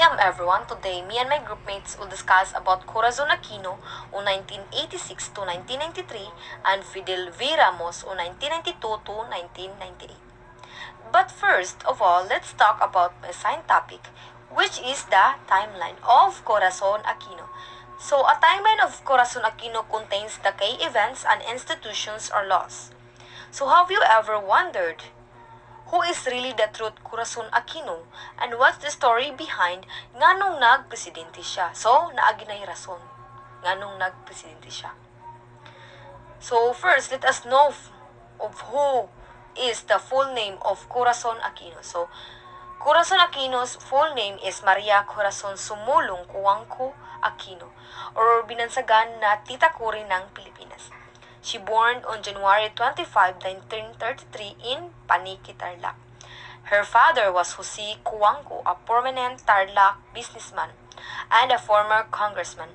Welcome everyone. Today, me and my groupmates will discuss about Corazon Aquino on 1986 to 1993 and Fidel V. Ramos on 1992 to 1998. But first of all, let's talk about my assigned topic, which is the timeline of Corazon Aquino. So, a timeline of Corazon Aquino contains the key events and institutions or laws. So, have you ever wondered who is really the truth Corazon Aquino and what's the story behind nganong nagpresidente siya? So, naagi na yung rason nganong nagpresidente siya. So, first, let us know of who is the full name of Corazon Aquino. So, Corazon Aquino's full name is Maria Corazon Sumulong Cuangco Aquino, or binansagan na Tita Cori ng Pilipinas. She born on January 25, 1933 in Paniki, Tarlac. Her father was Jose Cuangco, a prominent Tarlac businessman and a former congressman.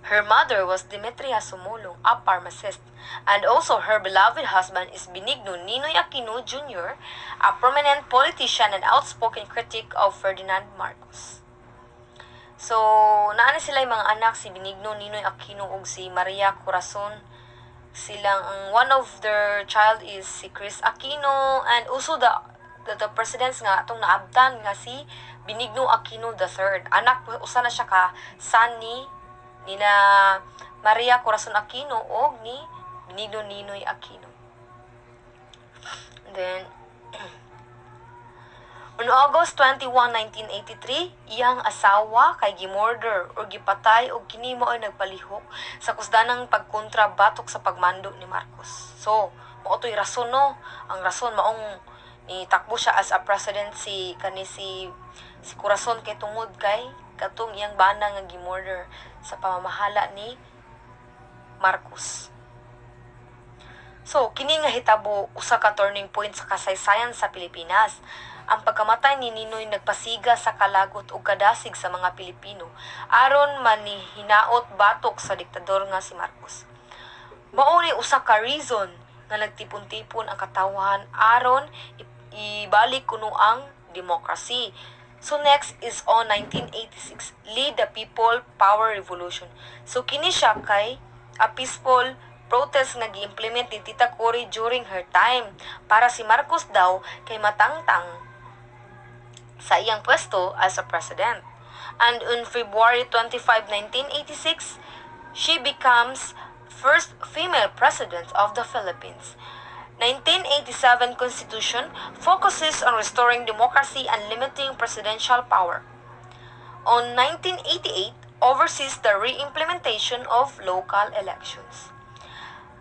Her mother was Demetria Sumulong, a pharmacist, and also her beloved husband is Benigno Ninoy Aquino Jr., a prominent politician and outspoken critic of Ferdinand Marcos. So, naana sila yung mga anak, si Benigno Ninoy Aquino ug si Maria Corazon. Silang one of their child is si Chris Aquino, and also the presidents nga atong naabtan nga si Benigno Aquino III. Anak usa na siya ka son ni na Maria Corazon Aquino o ni Benigno Ninoy Aquino. And then on August 21, 1983, iyang asawa kay gimorder o gipatay o kini mao ay nagpalihok sa kusdanang pagkontra batok sa pagmando ni Marcos. So, mao toy rason no. Ang rason maong ni takbo siya as a president si Corazon kay tungod kay katong iyang bana nga gimorder sa pamamahala ni Marcos. So, kini nga hitabo usa ka turning point sa kasaysayan sa Pilipinas. Ang pagkamatay ni Ninoy nagpasiga sa kalagot ug kadasig sa mga Pilipino aron manihinaot batok sa diktador nga si Marcos. Mao ni usa ka reason nga nagtipon-tipon ang katawhan aron ibalik kuno ang demokrasy. So next is on 1986, Lead the People Power Revolution. So kini siya kay a peaceful protest nga gi-implement ni Tita Cori during her time para si Marcos daw kay matangtang sa iyang pwesto as a president. And on February 25, 1986, she becomes first female president of the Philippines. 1987 Constitution focuses on restoring democracy and limiting presidential power. On 1988, oversees the re-implementation of local elections.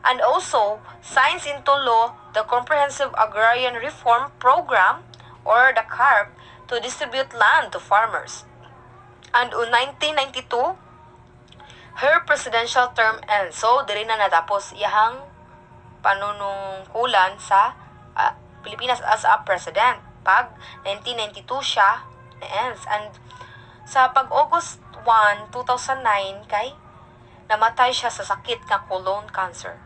And also, signs into law the Comprehensive Agrarian Reform Program, or the CARP, to distribute land to farmers. And on 1992, her presidential term ends. So, diri na natapos iyahang panunungkulan sa Pilipinas as a president. Pag 1992 siya na ends. And sa pag-August 1, 2009, kay namatay siya sa sakit nga colon cancer.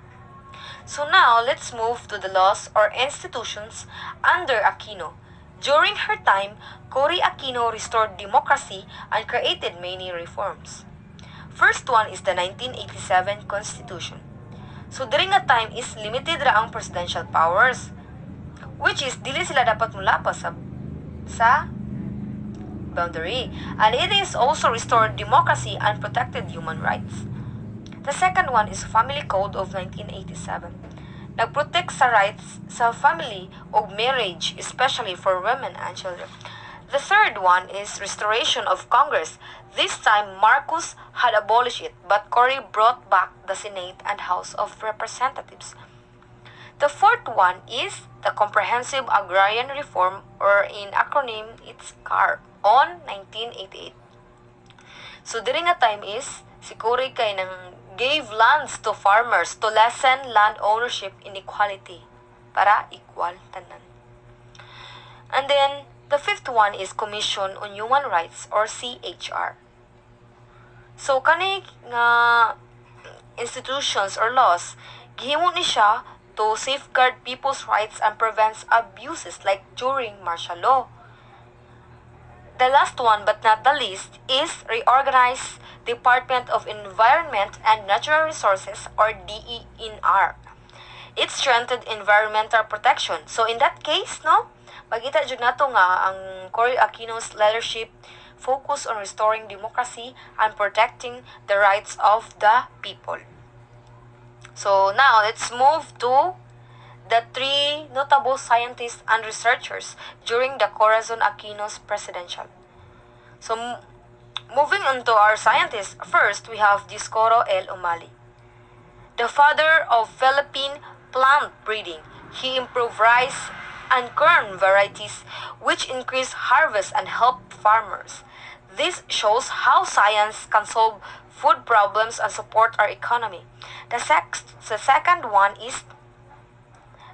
So now, let's move to the laws or institutions under Aquino. During her time, Cory Aquino restored democracy and created many reforms. First one is the 1987 Constitution. So during that time is limited ra ang presidential powers, which is dili sila dapat mulapas sa boundary. And it is also restored democracy and protected human rights. The second one is Family Code of 1987. Nagprotect sa rights sa family o marriage, especially for women and children. The third one is restoration of Congress. This time, Marcos had abolished it, but Cory brought back the Senate and House of Representatives. The fourth one is the Comprehensive Agrarian Reform, or in acronym, it's CARP, on 1988. So, during that time is, si Cory kay nang gave lands to farmers to lessen land ownership inequality para equal tanan. And then, the fifth one is Commission on Human Rights, or CHR. So, kani nga institutions or laws, gihimo ni siya to safeguard people's rights and prevents abuses like during martial law. The last one but not the least is reorganize Department of Environment and Natural Resources or DENR. It strengthened environmental protection. So in that case, no, magita jud nato nga ang Cory Aquino's leadership focus on restoring democracy and protecting the rights of the people. So now let's move to the three notable scientists and researchers during the Corazon Aquino's presidential. So moving on to our scientists, first we have Discoro L. Umali, the father of Philippine plant breeding. He improved rice and corn varieties which increase harvest and help farmers. This shows how science can solve food problems and support our economy. The second one is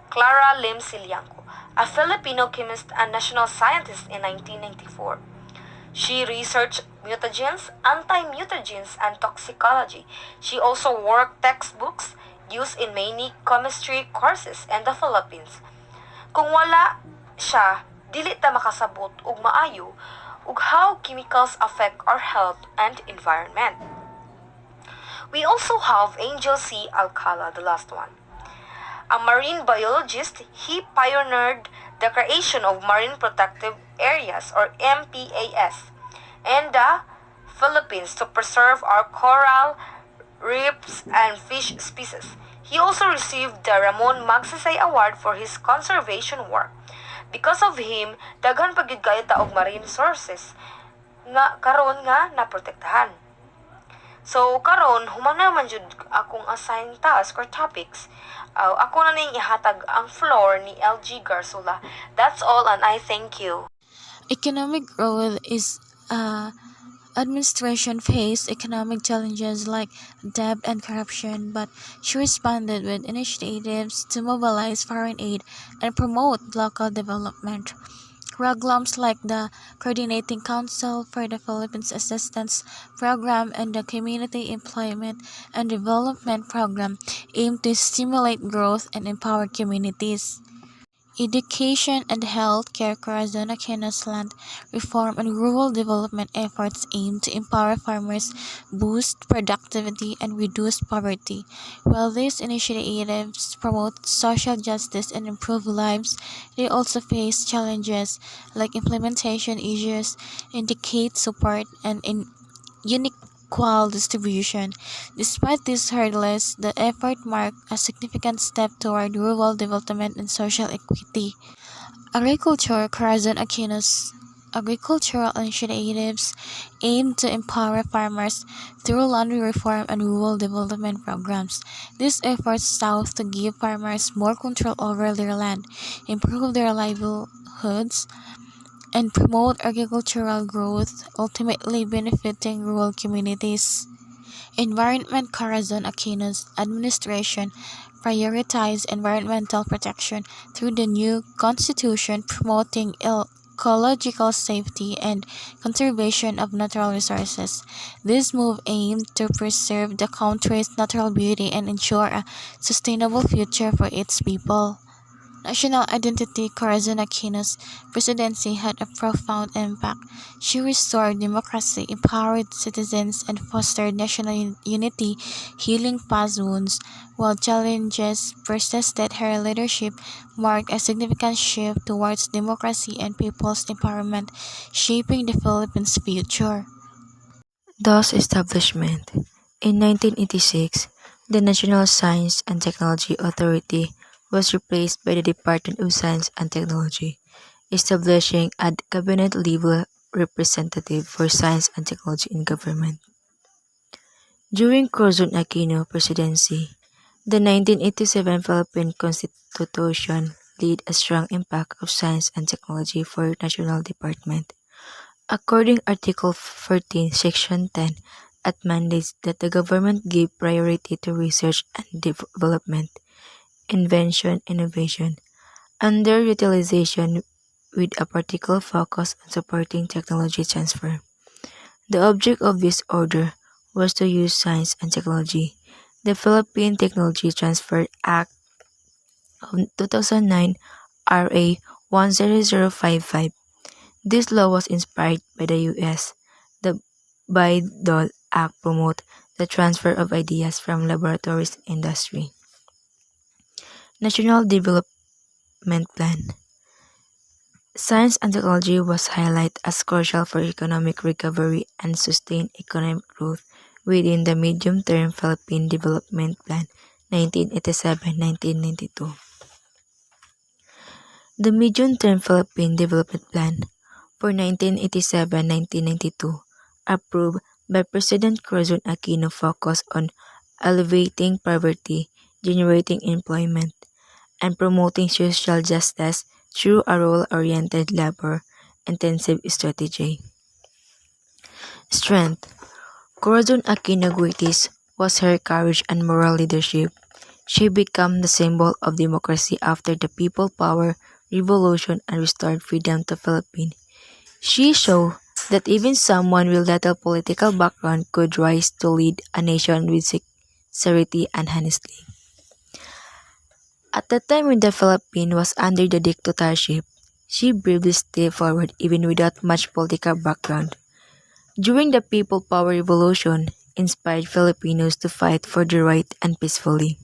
Clara Lim Silianco, a Filipino chemist and national scientist in 1994. She researched mutagens, anti-mutagens, and toxicology. She also worked textbooks used in many chemistry courses in the Philippines. Kung wala siya, dili ta makasabot ug maayo ug how chemicals affect our health and environment. We also have Angel C. Alcala, the last one. A marine biologist, he pioneered the creation of marine protective areas or MPAS in the Philippines to preserve our coral reefs and fish species. He also received the Ramon Magsaysay Award for his conservation work. Because of him, daghan pa gyud kayo ta og marine sources nga karon nga naprotektahan. So karon humana man jud akong assigned task or topics. Ako na ning ihatag ang floor ni LG Garsula. That's all and I thank you. Economic growth is administration faced economic challenges like debt and corruption, but she responded with initiatives to mobilize foreign aid and promote local development. Programs like the Coordinating Council for the Philippines Assistance Program and the Community Employment and Development Program aim to stimulate growth and empower communities. Education and healthcare. Corazon Aquino's land reform and rural development efforts aim to empower farmers, boost productivity, and reduce poverty. While these initiatives promote social justice and improve lives, they also face challenges like implementation issues, indicate support, and unequal distribution. Despite these hurdles, the effort marked a significant step toward rural development and social equity. Agriculture. Corazon Aquino's agricultural initiatives aim to empower farmers through land reform and rural development programs. These efforts sought to give farmers more control over their land, improve their livelihoods, and promote agricultural growth, ultimately benefiting rural communities. Environment. Corazon Aquino's administration prioritized environmental protection through the new constitution, promoting ecological safety and conservation of natural resources. This move aimed to preserve the country's natural beauty and ensure a sustainable future for its people. National identity. Corazon Aquino's presidency had a profound impact. She restored democracy, empowered citizens, and fostered national unity, healing past wounds. While challenges persisted, her leadership marked a significant shift towards democracy and people's empowerment, shaping the Philippines' future. Thus establishment. In 1986, the National Science and Technology Authority was replaced by the Department of Science and Technology, establishing a cabinet-level representative for science and technology in government. During Corazon Aquino presidency, the 1987 Philippine Constitution laid a strong impact of science and technology for national department. According Article 14, Section 10, it mandates that the government give priority to research and development, invention, innovation, underutilization with a particular focus on supporting technology transfer. The object of this order was to use science and technology. The Philippine Technology Transfer Act of 2009 RA 10055 This law was inspired by the US. The Bayh-Dole Act promoted the transfer of ideas from laboratories to industry. National Development Plan. Science and technology was highlighted as crucial for economic recovery and sustained economic growth within the Medium-Term Philippine Development Plan 1987-1992. The Medium-Term Philippine Development Plan for 1987-1992, approved by President Corazon Aquino, focused on alleviating poverty, generating employment, and promoting social justice through a role-oriented labor-intensive strategy. Strength. Corazon Aquino greatest was her courage and moral leadership. She became the symbol of democracy after the People Power Revolution and restored freedom to Philippines. She showed that even someone with little political background could rise to lead a nation with sincerity and honesty. At the time when the Philippines was under the dictatorship, she bravely stepped forward even without much political background. During the People Power Revolution, inspired Filipinos to fight for the right and peacefully.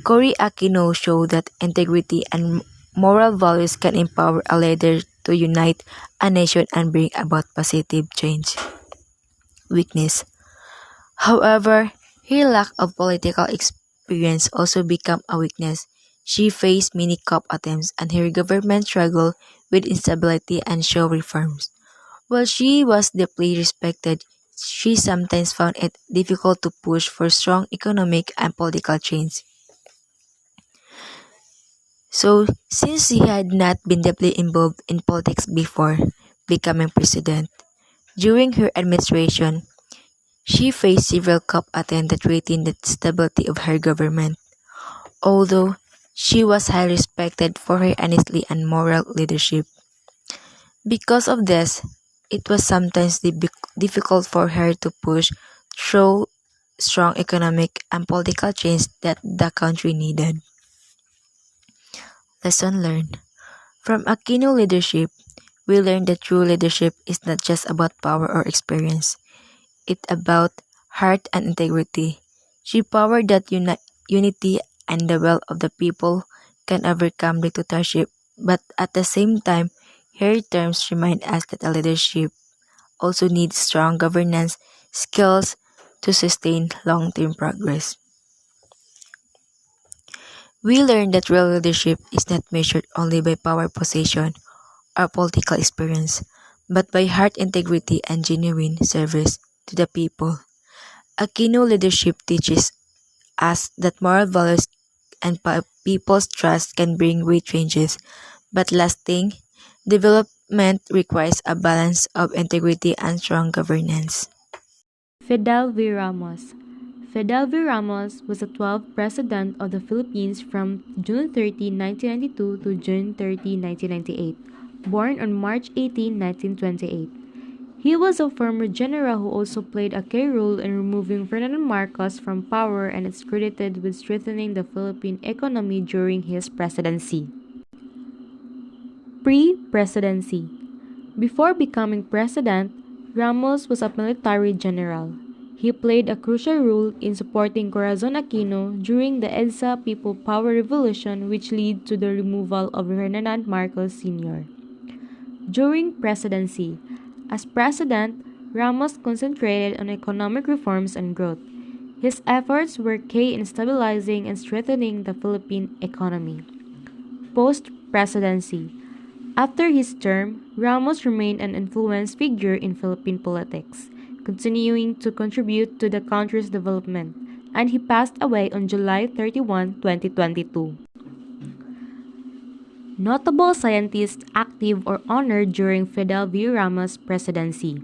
Cory Aquino showed that integrity and moral values can empower a leader to unite a nation and bring about positive change. Weakness. However, her lack of political experience also became a weakness. She faced many coup attempts and her government struggled with instability and show reforms. While she was deeply respected, she sometimes found it difficult to push for strong economic and political change. So, since she had not been deeply involved in politics before becoming president, during her administration, she faced several coup attempts that threatened the stability of her government. Although she was highly respected for her honesty and moral leadership. Because of this, it was sometimes difficult for her to push through strong economic and political change that the country needed. Lesson learned. From Aquino leadership, we learned that true leadership is not just about power or experience. It's about heart and integrity. She powered that unity and the will of the people can overcome dictatorship, but at the same time, her terms remind us that a leadership also needs strong governance skills to sustain long-term progress. We learned that real leadership is not measured only by power position or political experience, but by heart integrity and genuine service to the people. Aquino leadership teaches us that moral values and people's trust can bring great changes, but lasting development requires a balance of integrity and strong governance. Fidel V. Ramos. Fidel V. Ramos was the 12th President of the Philippines from June 30, 1992 to June 30, 1998, born on March 18, 1928. He was a former general who also played a key role in removing Ferdinand Marcos from power and is credited with strengthening the Philippine economy during his presidency. Pre-presidency. Before becoming president, Ramos was a military general. He played a crucial role in supporting Corazon Aquino during the EDSA People Power Revolution, which led to the removal of Ferdinand Marcos Sr. During presidency, as president, Ramos concentrated on economic reforms and growth. His efforts were key in stabilizing and strengthening the Philippine economy. Post-presidency. After his term, Ramos remained an influential figure in Philippine politics, continuing to contribute to the country's development, and he passed away on July 31, 2022. Notable scientists active or honored during Fidel V. Ramos' presidency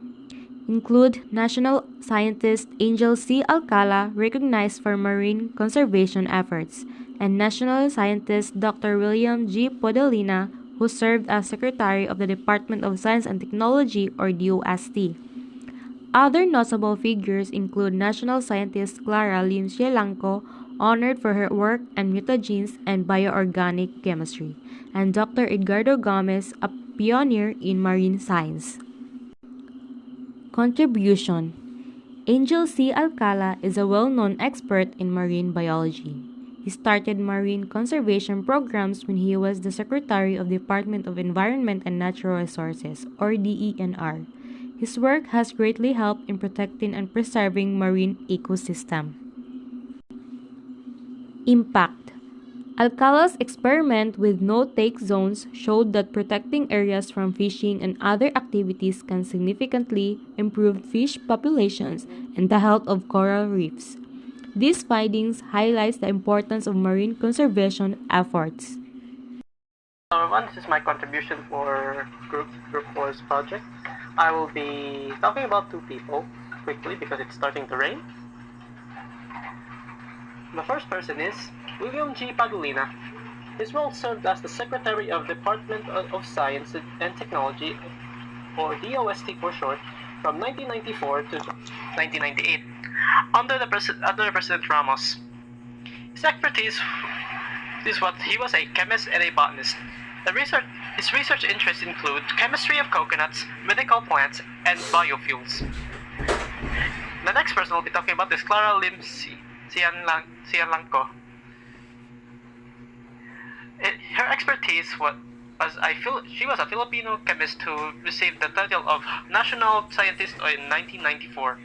include National Scientist Angel C. Alcala, recognized for marine conservation efforts, and National Scientist Dr. William G. Podelina, who served as Secretary of the Department of Science and Technology, or DOST. Other notable figures include National Scientist Clara Lim Sielanco, honored for her work on mutagenes and bioorganic chemistry, and Dr. Edgardo Gomez, a pioneer in marine science. Contribution: Angel C. Alcala is a well-known expert in marine biology. He started marine conservation programs when he was the Secretary of the Department of Environment and Natural Resources, or DENR. His work has greatly helped in protecting and preserving marine ecosystem. Impact: Alcala's experiment with no-take zones showed that protecting areas from fishing and other activities can significantly improve fish populations and the health of coral reefs. These findings highlight the importance of marine conservation efforts. Hello everyone, this is my contribution for Group 4's project. I will be talking about two people quickly because it's starting to rain. The first person is William G. Padolina. His role served as the Secretary of the Department of Science and Technology, or DOST for short, from 1994 to 1998, under President Ramos. His expertise is what he was a chemist and a botanist. His research interests include chemistry of coconuts, medical plants, and biofuels. The next person we'll be talking about is Clara Lim Cianlanco. Her expertise she was a Filipino chemist who received the title of National Scientist in 1994.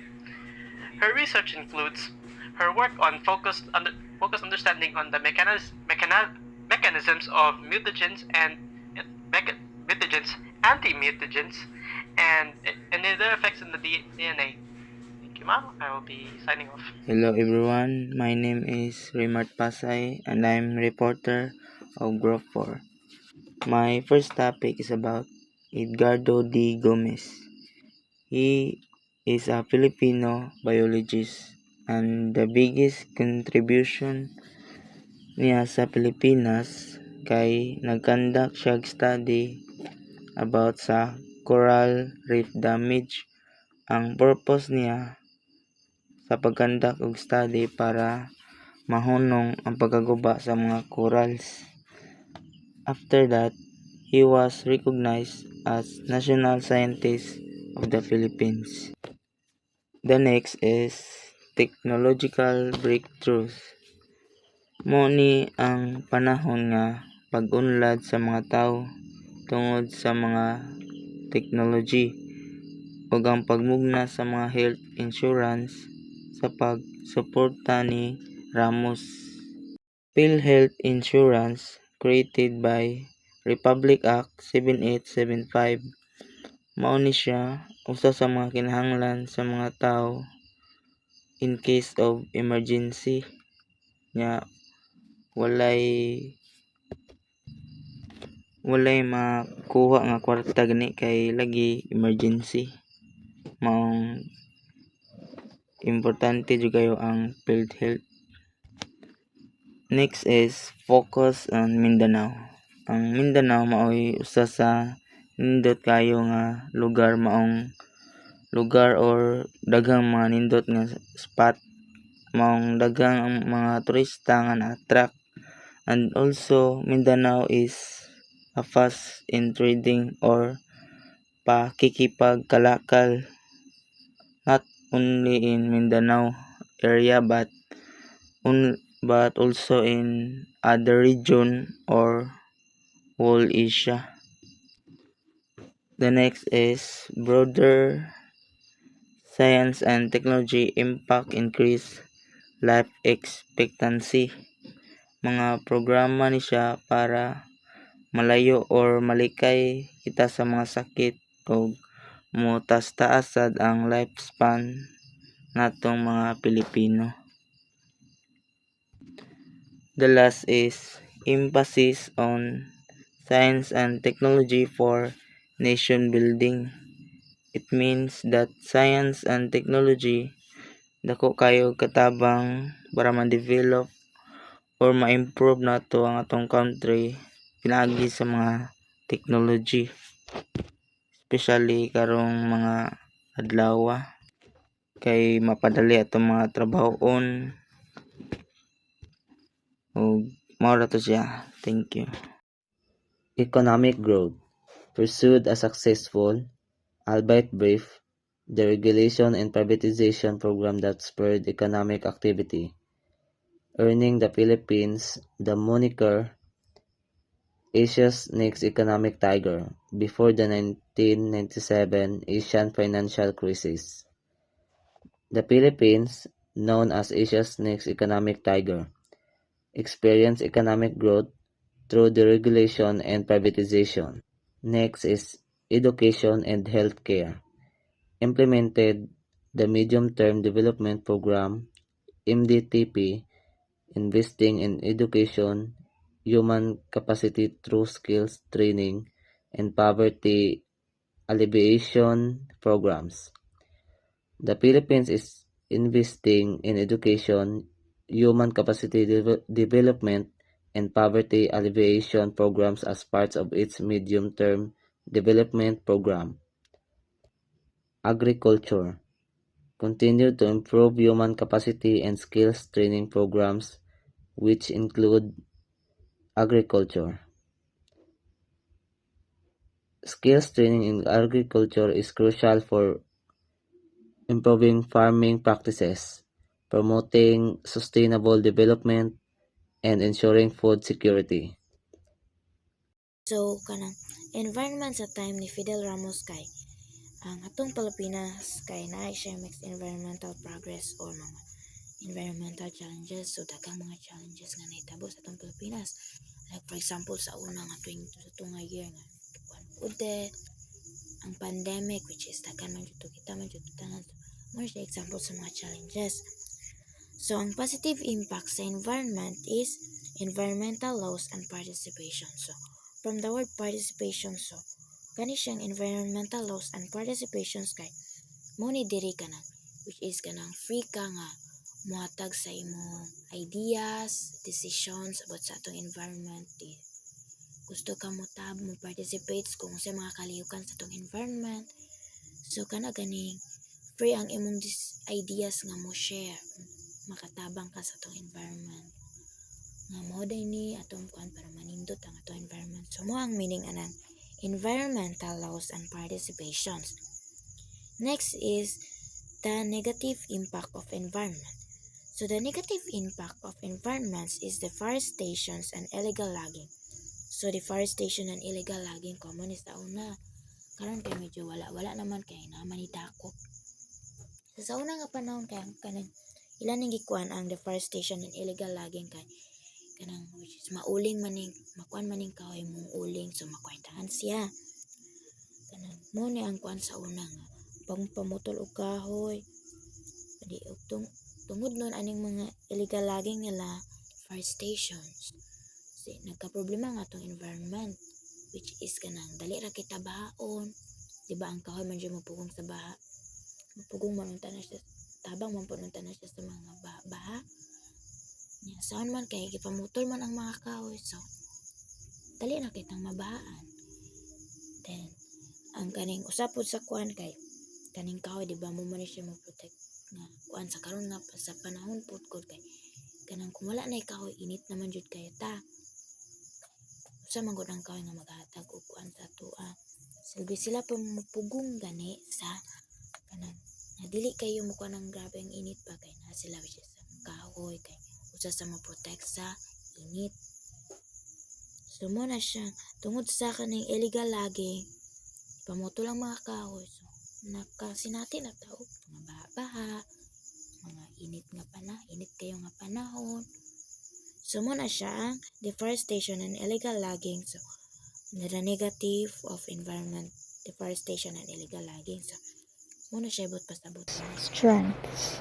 Her research includes her work on focused understanding on the mechanisms of mutagens and anti-mutagens, and their effects on the DNA. Thank you, ma'am. I will be signing off. Hello everyone, my name is Raymart Pasay and I'm reporter of Group 4. My first topic is about Edgardo D. Gomez. He is a Filipino biologist and the biggest contribution niya sa Pilipinas kay nagkandak siya study about sa coral reef damage. Ang purpose niya sa pagkandak og study para mahunong ang pagkaguba sa mga corals. After that, he was recognized as National Scientist of the Philippines. The next is technological breakthroughs. Mao ni ang panahon nga pag-unlad sa mga tawo tungod sa mga technology ug ang pagmugna sa mga health insurance sa pagsuporta ni Ramos. PhilHealth Insurance, created by Republic Act 7875, mao ni siya usa sa mga kinahanglan sa mga tawo in case of emergency nga walay makuha nga kwarta gani kay lagi emergency. Maong importante jud kayo ang PhilHealth. Next is focus on Mindanao. Ang Mindanao mao'y usa sa nindot kayo nga lugar or daghang mga nindot nga spot. Maong daghang ang mga turista nga na-attract. And also Mindanao is a fast in trading or pakikipagkalakal, not only in Mindanao area but also in other region or whole Asia. The next is broader science and technology impact increase life expectancy. Mga programa ni siya para malayo or malikay kita sa mga sakit o motas-taasad ang lifespan natong mga Pilipino. The last is emphasis on science and technology for nation building. It means that science and technology dako kayo katabang para ma-develop or ma-improve nato ang atong country pinaagi sa mga technology, especially karong mga adlaw kay mapadali atong mga trabahoon ug mao ra to siya. Thank you. Economic growth. pursued a successful, albeit brief, deregulation and privatization program that spurred economic activity, earning the Philippines the moniker Asia's next economic tiger before the 1997 Asian financial crisis. The Philippines, known as Asia's next economic tiger, experienced economic growth through deregulation and privatization. Next is education and healthcare. Implemented the Medium-Term Development Program (MDTP), investing in education, human capacity through skills training, and poverty alleviation programs. The Philippines is investing in education, human capacity development, and poverty alleviation programs as parts of its medium-term development program. Agriculture continued to improve human capacity and skills training programs, which include agriculture. Skills training in agriculture is crucial for improving farming practices, promoting sustainable development, and ensuring food security. So, kanang environment sa time ni Fidel Ramos kay ang atong Pilipinas kay na siya mixed environmental progress or mga environmental challenges. So, daghang mga challenges nga nahitabo sa atong Pilipinas. Like for example, sa una nga sa tunga year nga udet, ang pandemic which is daghang man jud kita man jud tanan. More siya example sa mga challenges. So, ang positive impact sa environment is environmental laws and participation. So, from the word participation, so, kani siyang environmental laws and participations kay mo ni diri ka na, which is kanang free ka nga muhatag sa imong ideas, decisions about sa atong environment. Gusto ka mo participate kung sa mga kalihukan sa atong environment. So, kana ganing free ang imong ideas nga mo share, makatabang ka sa atong environment. Nga mo ni atong kuan para manindot ang atong environment. So, mo ang meaning anan environmental laws and participations. Next is the negative impact of environment. So, the negative impact of environments is deforestation and illegal logging. So, deforestation and illegal logging common is sa una. Karon kay medyo wala naman kay naman idakop. Sa una nga panahon kay kanang ilan ning gikuan ang deforestation and illegal logging kay kanang which is mauling maning makuan maning kahoy mong uling so makwartahan siya. Kanang mo ni ang kuan sa una nga pamutol og kahoy. Di tungod nun aning mga illegal logging nila deforestations. Kasi nagka-problema nga atong environment which is kanang dali ra kita bahaon. Di ba ang kahoy man jud mapugong sa baha. Mapugong man unta na siya tabang man pununta na siya sa mga baha. Nya saan man kay gipamutol man ang mga kahoy so dali na kitang mabahaan. Then ang kaning usapod sa kuan kay kaning kahoy di ba mo man siya mo-protect nga kuan sa karon nga sa panahon pud kod kay kanang kung wala na kahoy init naman jud kay ta. Usa man gud ang kahoy nga maghatag og kuan sa atoa. Silbi sila pamupugong gani sa kanang dili kayo mo ng grabe ang init pa kay na sila which is sa kahoy kay usa sa ma-protect sa init. So mo na siya tungod sa kaning illegal logging pamutol ang mga kahoy so nakasinati na tao mga baha mga init kayo nga panahon. So mo na siya ang deforestation and illegal logging so the negative of environment deforestation and illegal logging so muna siya ibot pasabot. Strengths.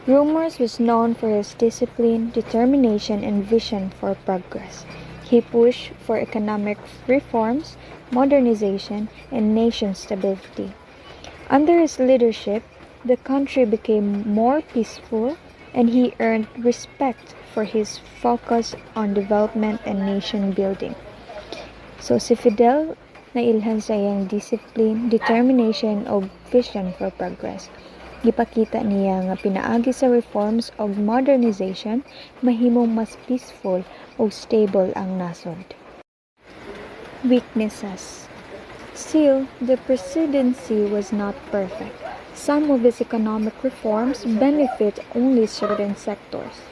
Rumors was known for his discipline, determination, and vision for progress. He pushed for economic reforms, modernization, and nation stability. Under his leadership, the country became more peaceful, and he earned respect for his focus on development and nation building. So si Fidel nailhan sa iyang discipline, determination o vision for progress. Gipakita niya nga pinaagi sa reforms o modernization mahimong mas peaceful o stable ang nasod. Weaknesses. Still, the presidency was not perfect. Some of his economic reforms benefit only certain sectors.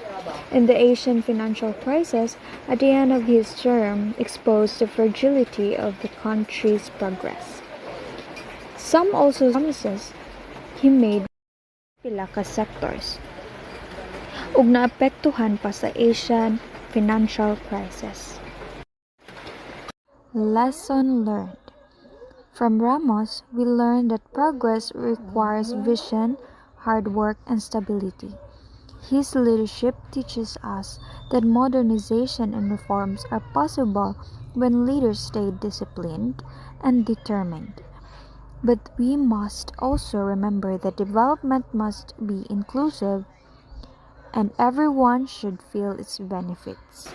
And the Asian financial crisis at the end of his term exposed the fragility of the country's progress. Some also promises he made pila ka sectors ug naapektuhan pa sa Asian financial crisis. Lesson learned. From Ramos, we learned that progress requires vision, hard work, and stability. His leadership teaches us that modernization and reforms are possible when leaders stay disciplined and determined. But we must also remember that development must be inclusive and everyone should feel its benefits.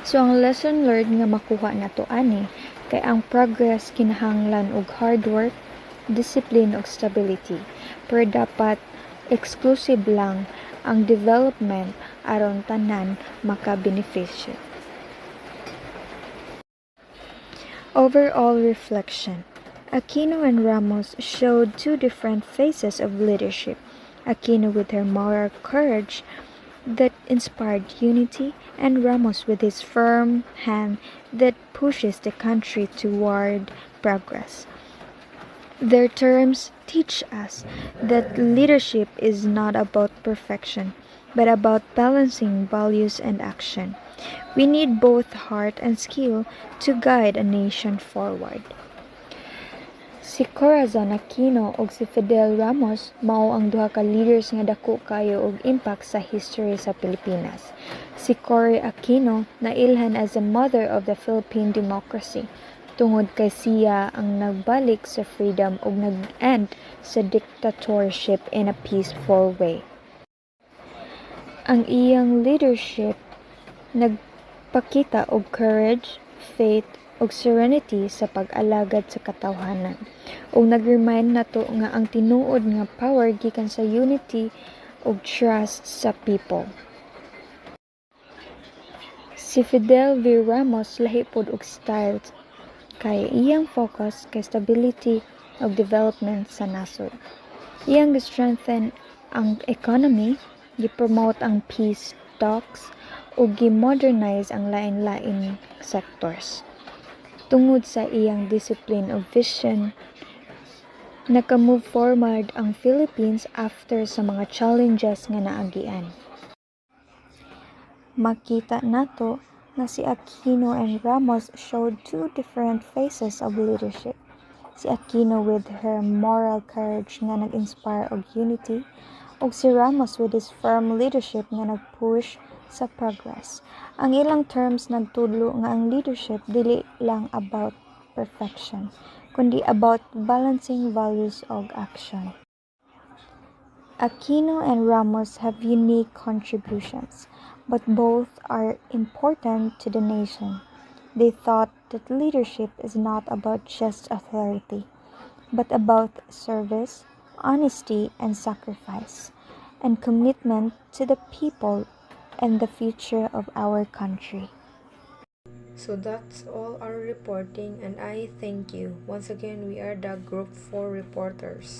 So ang lesson learned nga makuha nato ani kay ang progress kinahanglan og hard work, discipline ug stability. Pero dapat exclusive lang ang development aron tanan makabenepisyo. Overall reflection. Aquino and Ramos showed two different phases of leadership. Aquino with her moral courage that inspired unity, and Ramos with his firm hand that pushes the country toward progress. Their terms teach us that leadership is not about perfection, but about balancing values and action. We need both heart and skill to guide a nation forward. Si Corazon Aquino ug si Fidel Ramos mao ang duha ka leaders nga dako kayo og impact sa history sa Pilipinas. Si Cory Aquino nailhan as the mother of the Philippine democracy tungod kay siya ang nagbalik sa freedom ug nag-end sa dictatorship in a peaceful way. Ang iyang leadership nagpakita og courage, faith, ug serenity sa pag-alagad sa katawhanan ug nag-remind nato nga ang tinuod nga power gikan sa unity ug trust sa people. Si Fidel V. Ramos lahi pod og style kay iyang focus kay stability ug development sa nasod. Iyang gi-strengthen ang economy, gi-promote ang peace talks ug gi-modernize ang lain-lain sectors. Tungod sa iyang discipline of vision, naka-move forward ang Philippines after sa mga challenges nga naagian. Makita nato na si Aquino and Ramos showed two different phases of leadership. Si Aquino with her moral courage nga nag-inspire og unity, ug si Ramos with his firm leadership nga nag-push sa progress. Ang ilang terms nagtudlo nga ang leadership dili lang about perfection, kundi about balancing values og action. Aquino and Ramos have unique contributions, but both are important to the nation. They thought that leadership is not about just authority, but about service, honesty, and sacrifice, and commitment to the people and the future of our country. So that's all our reporting, and I thank you. Once again, we are the Group 4 reporters.